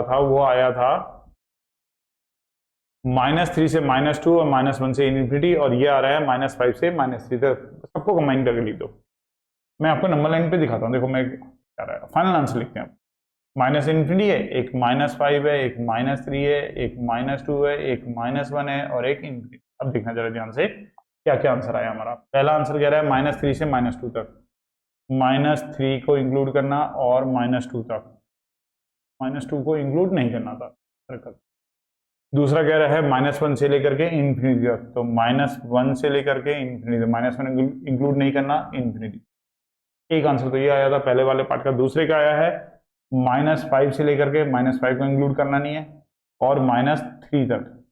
था, वो आया था -3 से -2 और -1 से इन्फिनिटी, और ये आ रहा है -5 से -3 तक। सबको कंबाइन करके लिख दो, मैं आपको नंबर लाइन पे दिखाता हूँ। देखो मैं क्या रहा है, फाइनल आंसर लिखते हैं। -इन्फिनिटी है, एक -5 है, एक -3 है, एक -2 है, एक -1 है और एक इन्फिनिटी। अब देखना जरा ध्यान से क्या क्या आंसर आया हमारा। पहला आंसर कह रहा है -3 से -2 तक, -3 को इंक्लूड करना और -2 तक, -2 को इंक्लूड नहीं करना था सर्कल। दूसरा कह रहा है -1 से लेकर के इन्फिनिटी तक, तो -1 से लेकर के इन्फिनिटी, -1 इंक्लूड नहीं करना, इन्फिनिटी। एक आंसर तो ये आया था पहले वाले पार्ट का। दूसरे का आया है -5 से लेकर के, -5 को इंक्लूड करना नहीं है, और -3 तक,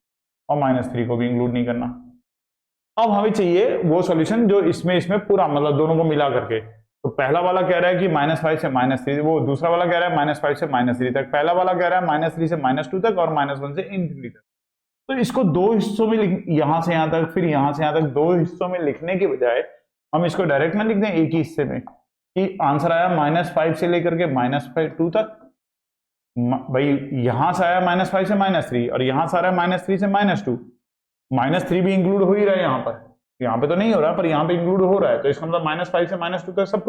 और -3 को भी इंक्लूड नहीं करना। अब हमें चाहिए वो सॉल्यूशन जो इसमें पूरा, मतलब दोनों को मिला करके। तो पहला वाला कह रहा है कि -5 से -3, वो दूसरा वाला कह रहा है -5 से -3 तक, पहला वाला कह रहा है -3 से -2 तक और -1 से इन्फिनिटी तक। तो इसको दो हिस्सों में यहां से यहां तक, फिर यहां से यहां तक, दो हिस्सों में लिखने के बजाय हम इसको डायरेक्ट ना लिख दें एक ही हिस्से में, कि आंसर आया -5 से लेकर के -2 तक। भाई यहां से आया -5 से -3 और यहां से आ रहा है -3 से -2, -3 भी इंक्लूड हो ही रहा है यहाँ पे तो नहीं हो रहा, पर यहाँ पे इंक्लूड हो रहा है, तो इसका मतलब -5 से -2 तक सब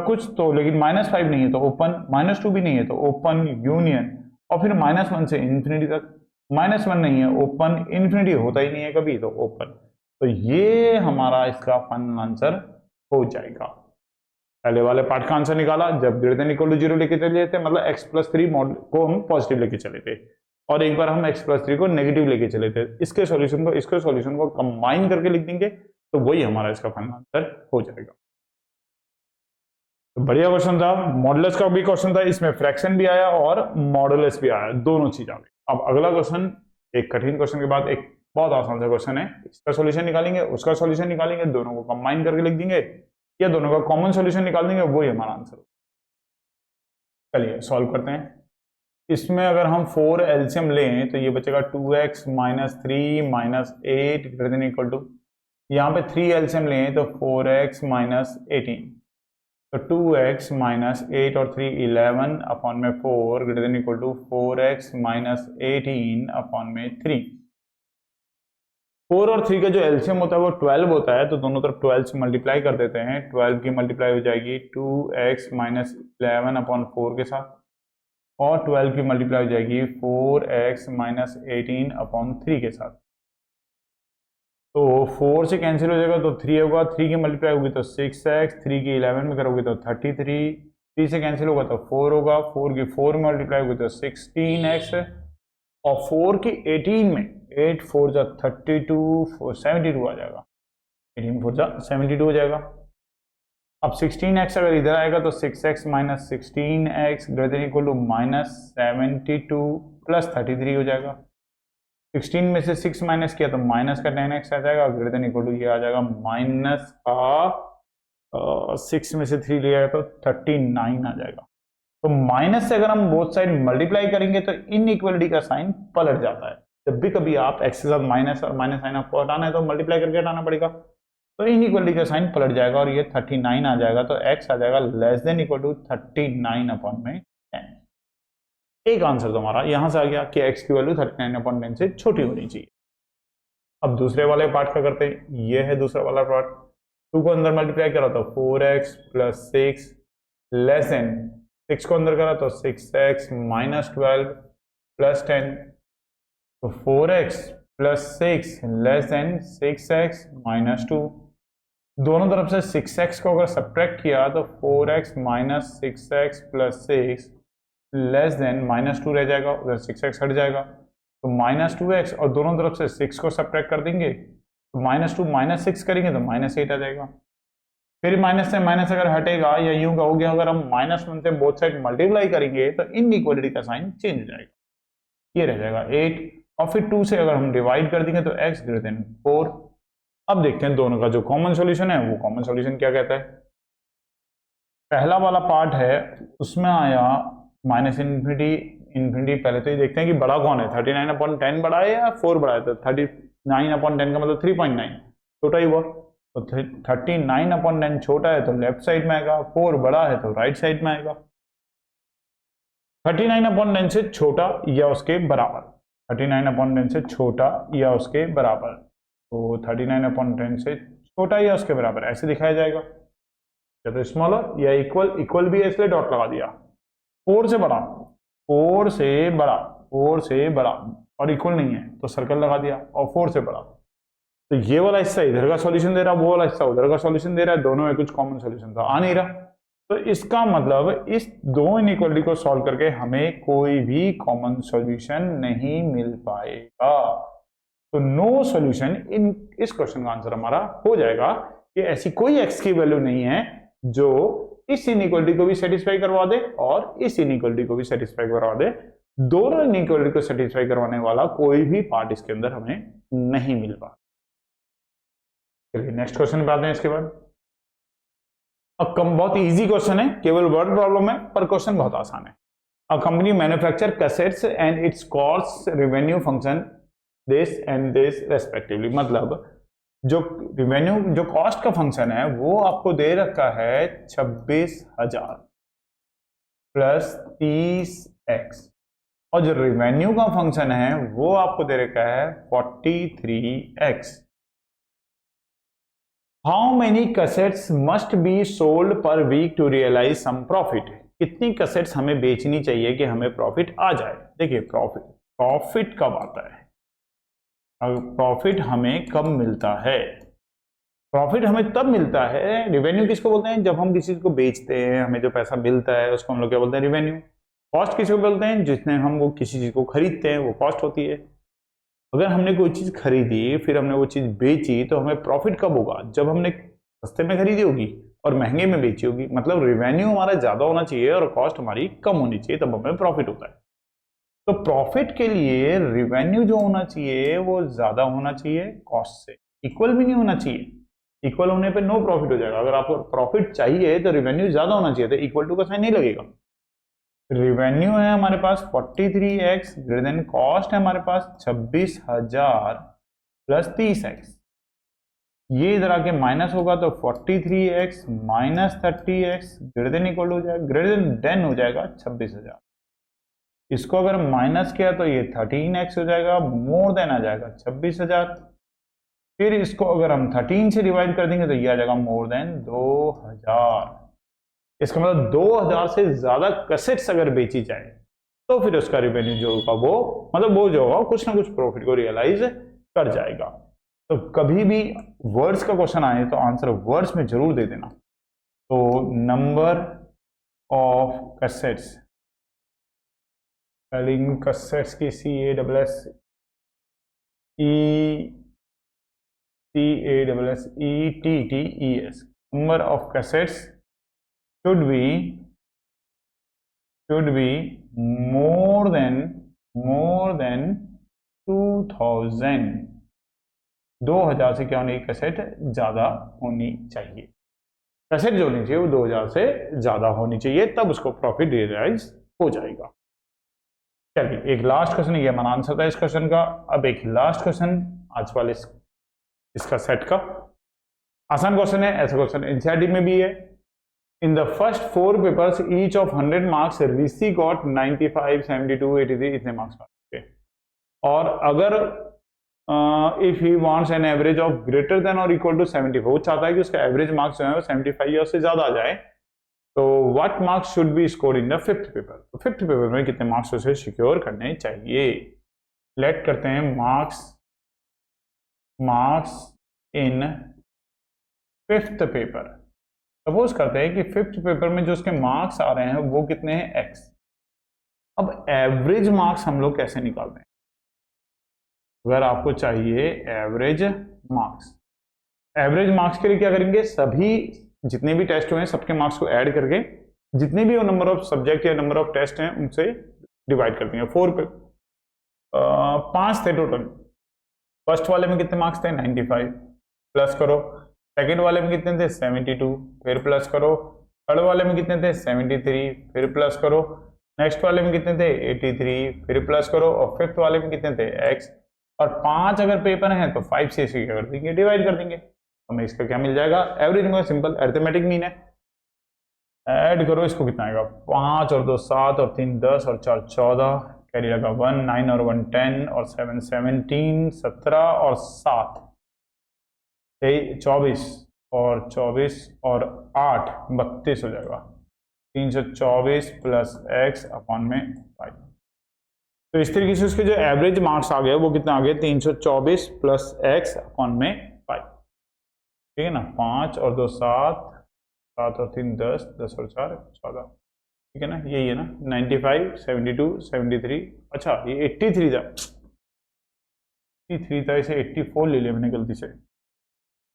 कुछ तो, लेकिन -5 नहीं है तो ओपन, -2 भी नहीं है तो ओपन यूनियन, और फिर -1 से इन्फिनिटी तक, -1 नहीं है ओपन, इन्फिनिटी होता ही नहीं है कभी, तो ओपन। तो ये हमारा इसका फाइनल आंसर हो जाएगा। पहले वाले पार्ट का आंसर निकाला जब ≥0 लेके चले थे, मतलब x+3 को हम पॉजिटिव लेके चले थे, और एक बार हम x+3 को नेगेटिव लेके चले थे। इसके सॉल्यूशन को कंबाइन करके लिख देंगे, तो वही हमारा इसका फाइनल आंसर हो जाएगा। तो बढ़िया क्वेश्चन था, मॉडुलस का भी क्वेश्चन था, इसमें फ्रैक्शन भी आया और मॉडुलस भी आया, दोनों चीज आ गई। अब अगला क्वेश्चन, एक कठिन क्वेश्चन के बाद एक बहुत आसान सा क्वेश्चन है, इसका सॉल्यूशन निकालेंगे, उसका सॉल्यूशन निकालेंगे, दोनों को कंबाइन करके लिख देंगे, या दोनों का कॉमन सॉल्यूशन निकाल देंगे, वही हमारा आंसर। चलिए सॉल्व करते हैं। इसमें अगर हम 4 एलसीएम लें तो ये बचेगा 2x - 3 - 8 > टू, यहाँ पे 3 एलसीएम लें तो 4x - 18, तो 2x - 8 और 3 11 अपॉन में 4 > टू 4x - 18 अपॉन में 3। 4 और 3 का जो एलसीएम होता है वो 12 होता है, तो दोनों तरफ 12 से मल्टीप्लाई कर देते हैं। 12 की मल्टीप्लाई हो जाएगी 2x - 11 अपॉन 4 के साथ, और 12 की मल्टीप्लाई हो जाएगी 4x - 18 अपॉन 3 के साथ। तो 4 से कैंसिल हो जाएगा तो 3 होगा, 3 की मल्टीप्लाई होगी तो 6x, 3 की 11 में करोगे तो 33, 3 से कैंसिल होगा तो 4 होगा, 4 की 4 में मल्टीप्लाई होगी तो 16x, और 4 की 18 में 8 4 जा 32, 72 आ जाएगा, 18 4 जा 72 हो जाएगा। अब 16x अगर इधर आएगा तो 6x - 16x -72 + 33 हो जाएगा। 16 में से 6 माइनस किया तो माइनस का 10x आ जाएगा, ये आ जाएगा माइनस का 6 में से 3 लिया तो 39 आ जाएगा। तो माइनस से अगर हम बोथ साइड मल्टीप्लाई करेंगे तो इनइक्वलिटी का साइन पलट जाता है। जब भी कभी आप एक्स के साथ माइनस और माइनस साइन आपको हटाना है तो मल्टीप्लाई करके हटाना पड़ेगा, तो इनइक्वलिटी का साइन पलट जाएगा और ये 39 आ जाएगा। तो x आ जाएगा less than equal to 39 upon में 10। एक आंसर तो हमारा यहां से आ गया कि x की वैल्यू 39 अपॉन 10 से छोटी होनी चाहिए। अब दूसरे वाले पार्ट का करते हैं। ये है दूसरा वाला पार्ट। 2 को अंदर मल्टीप्लाई करा तो 4x प्लस 6 लेस देन 6 को अंदर करा तो 6x माइनस 12 प्लस 10। तो 4x plus 6 less than 6x minus 2। दोनों तरफ से 6x को अगर सब्ट्रैक्ट किया तो 4x minus 6x plus 6 less than minus 2 रह जाएगा, उधर 6x हट जाएगा तो माइनस 2x, और दोनों तरफ से 6 को सब्ट्रैक्ट कर देंगे तो माइनस 2 माइनस 6 करेंगे तो माइनस 8 आ जाएगा। फिर माइनस से माइनस अगर हटेगा या यूं कहोगे अगर हम -1 से बोथ साइड मल्टीप्लाई करेंगे तो इनइक्वालिटी का साइन चेंज हो जाएगा, ये रह जाएगा 8। और फिर 2 से अगर हम डिवाइड कर देंगे तो x ग्रेटर देन 4। अब देखते हैं दोनों का जो कॉमन सॉल्यूशन है वो कॉमन सॉल्यूशन क्या कहता है। पहला वाला पार्ट है उसमें आया माइनस इन्फिनिटी इन्फिनिटी। पहले तो ये देखते हैं कि बड़ा कौन है, 39 अपॉन 10 बड़ा है या 4 बड़ा है। तो 39 अपॉन 10 का मतलब 3.9 छोटा ही हुआ। तो 39 अपॉन 10 छोटा है तो लेफ्ट साइड में आएगा, 4 बड़ा है तो राइट साइड में आएगा। 39 अपॉन 10 से छोटा या उसके बराबर, 39 अपॉन 10 से छोटा या उसके बराबर। तो 39 अपॉन 10 से छोटा या उसके बराबर ऐसे दिखाया जाएगा, या तो स्मॉलर या इक्वल। इक्वल भी है इसलिए डॉट लगा दिया। 4 से बड़ा, 4 से बड़ा, 4 से बड़ा, और इक्वल नहीं है तो सर्कल लगा दिया, और 4 से बड़ा। तो ये वाला हिस्सा इधर का सॉल्यूशन दे रहा, वो वाला हिस्सा उधर का सॉल्यूशन दे रहा है, दोनों में कुछ कॉमन सॉल्यूशन तो आ नहीं रहा। तो इसका मतलब इस दो इनइक्वालिटी को सॉल्व करके हमें कोई भी कॉमन सॉल्यूशन नहीं मिल पाएगा। तो नो सॉल्यूशन इन इस क्वेश्चन का आंसर हमारा हो जाएगा कि ऐसी कोई x की वैल्यू नहीं है जो इस इनइक्वालिटी को भी सेटिस्फाई करवा दे और इस इनइक्वालिटी को भी सेटिस्फाई करवा दे। दोनों इनइक्वालिटी को सेटिस्फाई करवाने वाला कोई भी पार्ट इसके अंदर हमें नहीं मिल पा। चलिए नेक्स्ट क्वेश्चन पे आते हैं। इसके बाद अब बहुत इजी क्वेश्चन है, केवल वर्ड प्रॉब्लम है, पर क्वेश्चन बहुत आसान है। A company manufacture cassettes and it's cost revenue function this and this respectively. मतलब जो रेवेन्यू जो कॉस्ट का फंक्शन है वो आपको दे रखा है 26,000 प्लस 30x, और जो रेवेन्यू का फंक्शन है वो आपको दे रखा है 43x। How many cassettes must be sold per week to realize some profit. कितनी कैसेट्स हमें बेचनी चाहिए कि हमें प्रॉफिट आ जाए। देखिए प्रॉफिट कब आता है, प्रॉफिट हमें कब मिलता है। प्रॉफिट हमें तब मिलता है, रिवेन्यू किसको बोलते हैं, जब हम किसी चीज को बेचते हैं हमें जो पैसा मिलता है उसको हम लोग क्या बोलते हैं, रिवेन्यू। कॉस्ट किसको बोलते हैं, जिसने हम वो किसी चीज को खरीदते हैं वो कॉस्ट होती है। अगर हमने कोई चीज खरीदी फिर हमने वो चीज बेची तो हमें प्रॉफिट कब होगा, जब हमने सस्ते में खरीदी होगी और महंगे में बेची होगी। मतलब रिवेन्यू हमारा ज्यादा होना चाहिए और कॉस्ट हमारी कम होनी चाहिए, तब हमें प्रॉफिट होता है। तो प्रॉफिट के लिए रिवेन्यू जो होना चाहिए वो ज्यादा होना चाहिए कॉस्ट से, इक्वल भी नहीं होना चाहिए। इक्वल होने पे नो प्रॉफिट हो जाएगा। अगर आपको प्रॉफिट चाहिए तो रिवेन्यू ज्यादा होना चाहिए, तो इक्वल टू का साइन नहीं लगेगा। रिवेन्यू है हमारे पास 43x ग्रेटर देन कॉस्ट है हमारे पास 26,000 प्लस 30x। ये इधर आके माइनस होगा तो 43x minus 30x greater than equal हो जाएगा, ग्रेटर देन 10 हो जाएगा 26,000। इसको अगर माइनस किया तो ये 13x हो जाएगा, मोर देन आ जाएगा 26,000। फिर इसको अगर हम 13 से डिवाइड कर देंगे तो ये आ जाएगा मोर देन 2,000। इसका मतलब 2,000 से ज्यादा कैसेट्स अगर बेची जाए तो फिर उसका रेवेन्यू जो होगा वो मतलब वो जो होगा कुछ ना कुछ प्रॉफिट को रियलाइज कर जाएगा। तो कभी भी वर्ड्स का क्वेश्चन आए तो आंसर वर्ड्स में जरूर दे देना। तो number of cassettes, spelling cassettes की CASSETTES, number of cassettes should be more than 2,000। 2,000 से क्या होनी, कैसेट ज्यादा होनी चाहिए। एसेट जो होनी चाहिए वो 2000 से ज़्यादा होनी चाहिए, तब उसको प्रॉफिट रियलाइज हो जाएगा। चलिए एक लास्ट क्वेश्चन, ये हमारा आंसर था इस क्वेश्चन का। अब एक लास्ट क्वेश्चन आज वाले इसका सेट का, आसान क्वेश्चन है, ऐसा क्वेश्चन एनसीईआरटी में भी है। In the first 4 papers each of 100 marks Rishi got 95, 72, 83 इतने मार्क्स मांगे। और अगर if he wants an average of greater than और इक्वल टू 74, वो चाहता है कि उसका एवरेज मार्क्स जो है वो 75 या उससे ज्यादा आ जाए, तो what marks should be score in the 5th paper. तो 5th पेपर में कितने मार्क्स उसे सिक्योर करने चाहिए। लेट करते हैं marks in 5th paper. Suppose करते हैं कि 5th पेपर में जो उसके मार्क्स आ रहे हैं वो कितने हैं, x। अब एवरेज मार्क्स हम लोग कैसे निकालते हैं। अगर आपको चाहिए एवरेज मार्क्स, एवरेज मार्क्स के लिए क्या करेंगे, सभी जितने भी टेस्ट हुए हैं सबके मार्क्स को ऐड करके जितने भी नंबर ऑफ सब्जेक्ट या नंबर ऑफ टेस्ट हैं उनसे डिवाइड कर देंगे। 4 पे 5 थे टोटल। फर्स्ट वाले में कितने मार्क्स थे, 95, प्लस करो। सेकेंड वाले में कितने थे, 72, फिर प्लस करो। थर्ड वाले में कितने थे, 73, फिर प्लस करो। नेक्स्ट वाले में कितने थे, 83, फिर प्लस करो। और 5th वाले में कितने थे, x। और 5 अगर पेपर हैं तो 5 से इसे क्या कर देंगे, डिवाइड कर देंगे। हमें इसका क्या मिल जाएगा, एवरेज में सिंपल अरिथमेटिक मीन है। ऐड करो, इसको कितना आएगा, 5 और 2 7 और 3 10 और 4 14, कैरी लगा 1 9 और 1 10 और 7 17 17 और 7 24 और 24 और 8 32 हो जाएगा। 324 प्लस x अपॉन में 5। तो इस तरीके से उसके जो एवरेज मार्क्स आ गए वो कितना आ गए, 324 प्लस x अपॉन में 5। ठीक है ना, 5 और 2 7, 7 और 3 10, 10 और 4 14। ठीक है ना, यही है ना, 95 72 73। अच्छा ये 83 था, 83 था, इसे 84 ले लिया मैंने गलती से।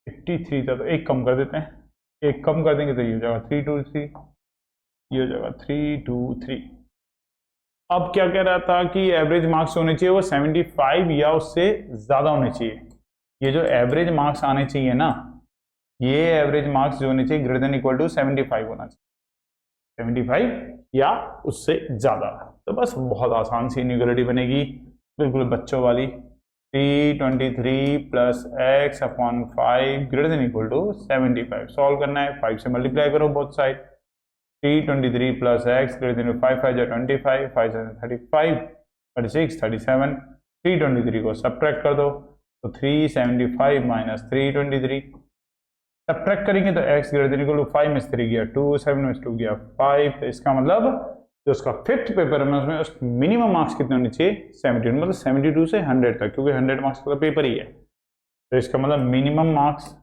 83 था तो एक कम कर देते हैं, एक कम कर देंगे तो ये हो जाएगा 323, ये हो जाएगा 323। अब क्या कह रहा था कि एवरेज मार्क्स होने चाहिए वो 75 या उससे ज़्यादा होने चाहिए। ये जो एवरेज मार्क्स आने चाहिए ना, ये एवरेज मार्क्स जो होने चाहिए ग्रेटर देन इक्वल टू 75 होना चाहिए, 75 या उससे ज़्यादा। तो बस बहुत आसान सी इनइक्वालिटी बनेगी, बिल्कुल बच्चों वाली। 323 plus x upon 5 greater than equal to 75। Solve करना है, 5 से मल्टीप्लाई करो both side. 323 plus x greater than 5 5 25, 5 से 35, 36 37। 323 को सब्ट्रैक्ट कर दो तो 375 माइनस 323। सब्ट्रैक्ट करेंगे तो x greater than equal to 5 में 3 गया 2, 7 में 2 गया 5। तो इसका मतलब जो उसका 5th पेपर में उसमें मिनिमम मार्क्स कितने होने चाहिए, 72, मतलब 72 से 100 तक, क्योंकि 100 मार्क्स का तो पेपर ही है। तो इसका मतलब minimum marks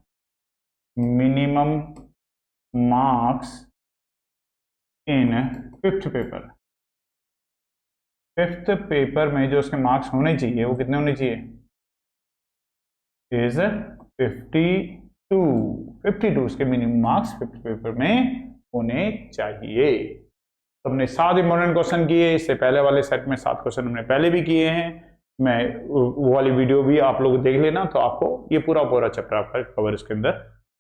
in 5th paper, 5th paper में जो उसके मार्क्स होने चाहिए वो कितने होने चाहिए, इज 52 उसके मिनिमम मार्क्स 5th पेपर में होने चाहिए। तो हमने 7 इंपॉर्टेंट क्वेश्चन किए, इससे पहले वाले सेट में 7 क्वेश्चन हमने पहले भी किए हैं। मैं वो वाली वीडियो भी आप लोग देख लेना, तो आपको ये पूरा चैप्टर आपका कवर इसके अंदर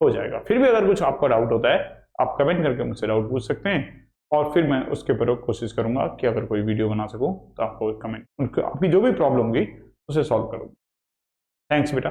हो जाएगा। फिर भी अगर कुछ आपको डाउट होता है आप कमेंट करके मुझसे डाउट पूछ सकते हैं, और फिर मैं उसके ऊपर कोशिश करूंगा कि अगर कोई वीडियो बना सकूं तो आपको कमेंट, आपकी जो भी प्रॉब्लम होगी उसे सॉल्व करूंगा। थैंक्स बेटा।